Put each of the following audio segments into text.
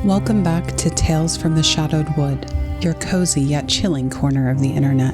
Welcome back to Tales from the Shadowed Wood, your cozy yet chilling corner of the internet.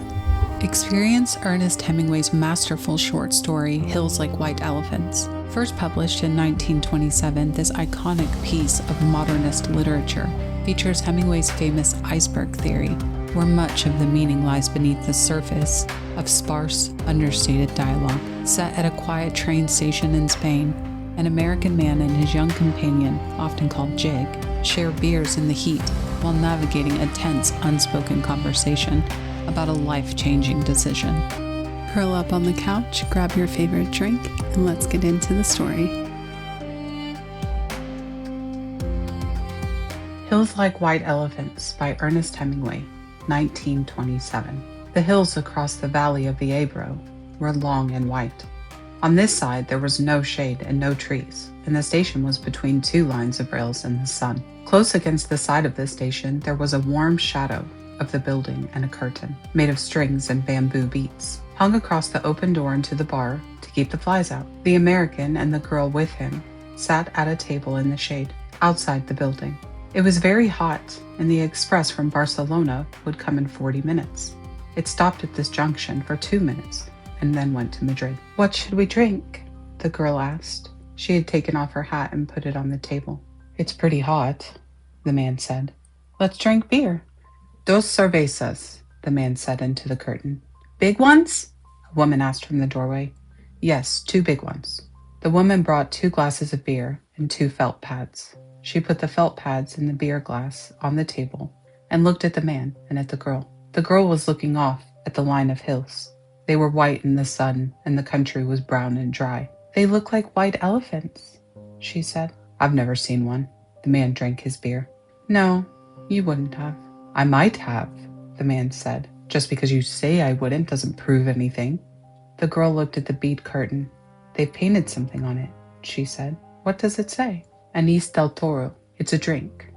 Experience Ernest Hemingway's masterful short story, Hills Like White Elephants. First published in 1927, this iconic piece of modernist literature features Hemingway's famous iceberg theory, where much of the meaning lies beneath the surface of sparse, understated dialogue. Set at a quiet train station in Spain, an American man and his young companion, often called Jig, share beers in the heat while navigating a tense, unspoken conversation about a life-changing decision. Curl up on the couch, grab your favorite drink, and let's get into the story. Hills Like White Elephants by Ernest Hemingway, 1927. The hills across the valley of the Ebro were long and white. On this side, there was no shade and no trees, and the station was between two lines of rails in the sun. Close against the side of the station, there was a warm shadow of the building and a curtain, made of strings and bamboo beads, hung across the open door into the bar to keep the flies out. The American and the girl with him sat at a table in the shade, outside the building. It was very hot, and the express from Barcelona would come in 40 minutes. It stopped at this junction for 2 minutes, and then went to Madrid. "What should we drink?" the girl asked. She had taken off her hat and put it on the table. "It's pretty hot," the man said. "Let's drink beer." "Dos cervezas," the man said into the curtain. "Big ones?" a woman asked from the doorway. "Yes, 2 big ones." The woman brought 2 glasses of beer and 2 felt pads. She put the felt pads in the beer glass on the table and looked at the man and at the girl. The girl was looking off at the line of hills. They were white in the sun, and the country was brown and dry. "They look like white elephants," she said. "I've never seen one." The man drank his beer. "No, you wouldn't have." "I might have," the man said. "Just because you say I wouldn't doesn't prove anything." The girl looked at the bead curtain. "They've painted something on it," she said. "What does it say?" "Anís del Toro. It's a drink."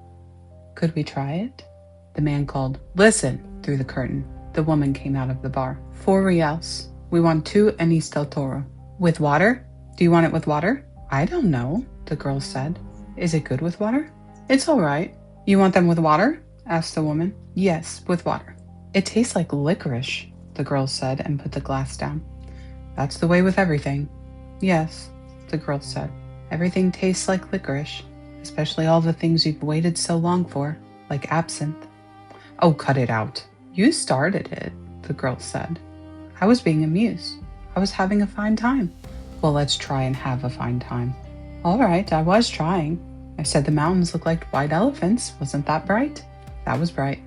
"Could we try it?" The man called, "Listen!" through the curtain. The woman came out of the bar. 4 reals. We want 2 Anís del Toro. With water? Do you want it with water? I don't know, the girl said. Is it good with water? It's all right. You want them with water? Asked the woman. Yes, with water. It tastes like licorice, the girl said and put the glass down. That's the way with everything. Yes, the girl said. Everything tastes like licorice, especially all the things you've waited so long for, like absinthe. Oh, cut it out. You started it, the girl said. I was being amused. I was having a fine time. Well, let's try and have a fine time. All right, I was trying. I said the mountains look like white elephants. Wasn't that bright? That was bright.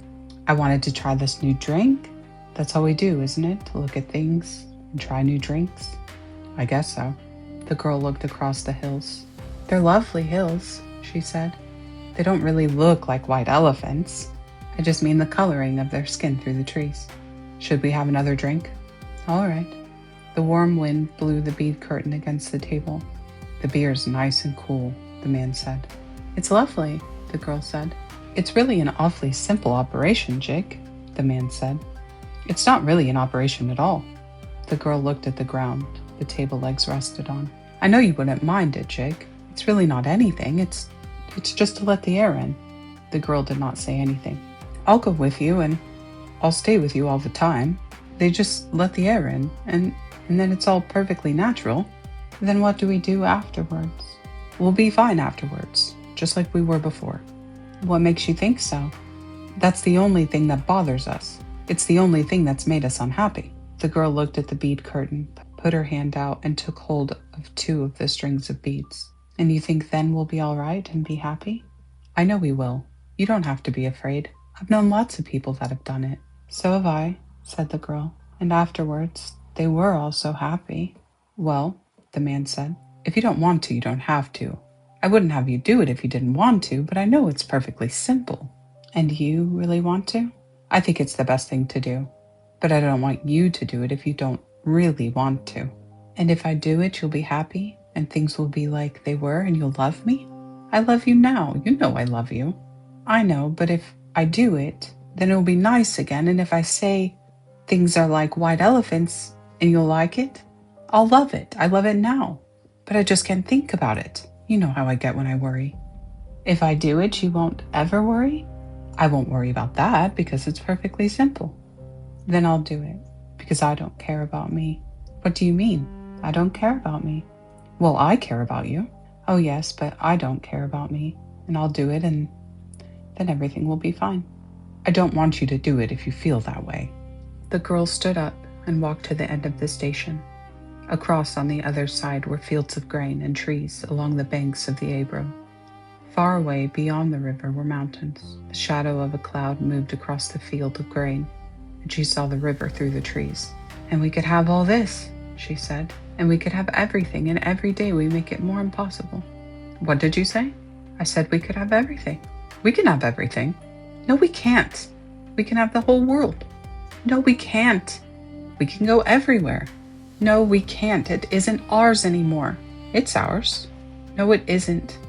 I wanted to try this new drink. That's all we do, isn't it? To look at things and try new drinks. I guess so. The girl looked across the hills. They're lovely hills, she said. They don't really look like white elephants. I just mean the coloring of their skin through the trees. Should we have another drink? All right. The warm wind blew the bead curtain against the table. The beer's nice and cool, the man said. It's lovely, the girl said. It's really an awfully simple operation, Jake, the man said. It's not really an operation at all. The girl looked at the ground the table legs rested on. I know you wouldn't mind it, Jake. It's really not anything. It's just to let the air in. The girl did not say anything. I'll go with you and I'll stay with you all the time. They just let the air in and then it's all perfectly natural. Then what do we do afterwards? We'll be fine afterwards, just like we were before. What makes you think so? That's the only thing that bothers us. It's the only thing that's made us unhappy. The girl looked at the bead curtain, put her hand out and took hold of 2 of the strings of beads. And you think then we'll be all right and be happy? I know we will. You don't have to be afraid. I've known lots of people that have done it. So have I, said the girl. And afterwards, they were all so happy. Well, the man said, if you don't want to, you don't have to. I wouldn't have you do it if you didn't want to, but I know it's perfectly simple. And you really want to? I think it's the best thing to do. But I don't want you to do it if you don't really want to. And if I do it, you'll be happy and things will be like they were and you'll love me? I love you now. You know I love you. I know, but if I do it, then it'll be nice again. And if I say things are like white elephants and you'll like it, I'll love it. I love it now. But I just can't think about it. You know how I get when I worry. If I do it, you won't ever worry? I won't worry about that because it's perfectly simple. Then I'll do it because I don't care about me. What do you mean? I don't care about me. Well, I care about you. Oh yes, but I don't care about me. And I'll do it and then everything will be fine. I don't want you to do it if you feel that way. The girl stood up and walked to the end of the station. Across on the other side were fields of grain and trees along the banks of the Ebro. Far away beyond the river were mountains. The shadow of a cloud moved across the field of grain, and she saw the river through the trees. And we could have all this, she said, and we could have everything, and every day we make it more impossible. What did you say? I said we could have everything. We can have everything. No, we can't. We can have the whole world. No, we can't. We can go everywhere. No, we can't. It isn't ours anymore. It's ours. No, it isn't.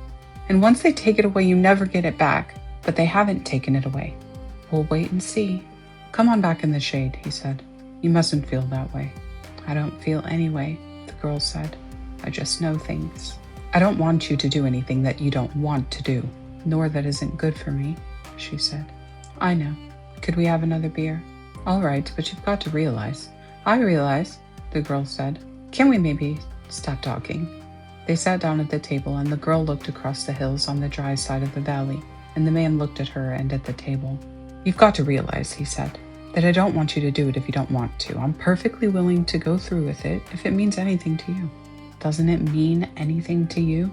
And once they take it away, you never get it back. But they haven't taken it away. We'll wait and see. Come on back in the shade, he said. You mustn't feel that way. I don't feel any way, the girl said. I just know things. I don't want you to do anything that you don't want to do, nor that isn't good for me, she said. I know. Could we have another beer? All right, but you've got to realize. I realize, the girl said. Can we maybe stop talking? They sat down at the table, and the girl looked across the hills on the dry side of the valley, and the man looked at her and at the table. You've got to realize, he said, that I don't want you to do it if you don't want to. I'm perfectly willing to go through with it if it means anything to you. Doesn't it mean anything to you?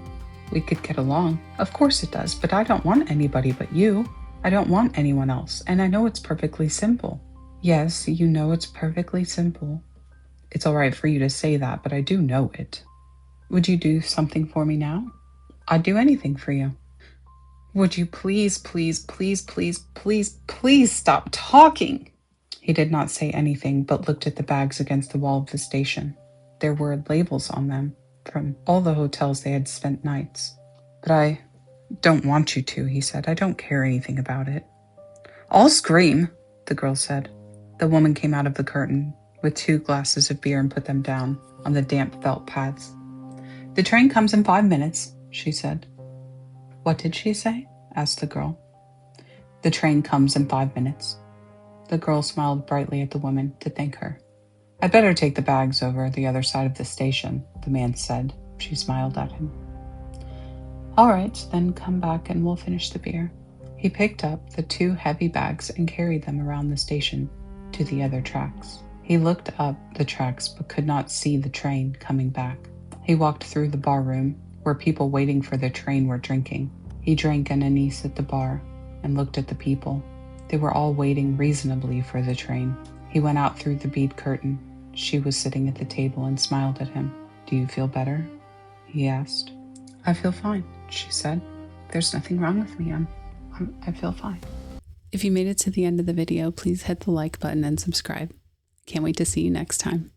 We could get along. Of course it does, but I don't want anybody but you. I don't want anyone else, and I know it's perfectly simple. Yes, you know it's perfectly simple. It's all right for you to say that, but I do know it. Would you do something for me now? I'd do anything for you. Would you please, please, please, please, please, please stop talking? He did not say anything, but looked at the bags against the wall of the station. There were labels on them from all the hotels they had spent nights. But I don't want you to, he said. I don't care anything about it. I'll scream, the girl said. The woman came out of the curtain with 2 glasses of beer and put them down on the damp felt pads. The train comes in 5 minutes, she said. What did she say? Asked the girl. The train comes in 5 minutes. The girl smiled brightly at the woman to thank her. I'd better take the bags over the other side of the station, the man said. She smiled at him. All right, then come back and we'll finish the beer. He picked up the 2 heavy bags and carried them around the station to the other tracks. He looked up the tracks but could not see the train coming back. He walked through the bar room where people waiting for the train were drinking. He drank an anise at the bar and looked at the people. They were all waiting reasonably for the train. He went out through the bead curtain. She was sitting at the table and smiled at him. Do you feel better? He asked. I feel fine, she said. There's nothing wrong with me. I feel fine. If you made it to the end of the video, please hit the like button and subscribe. Can't wait to see you next time.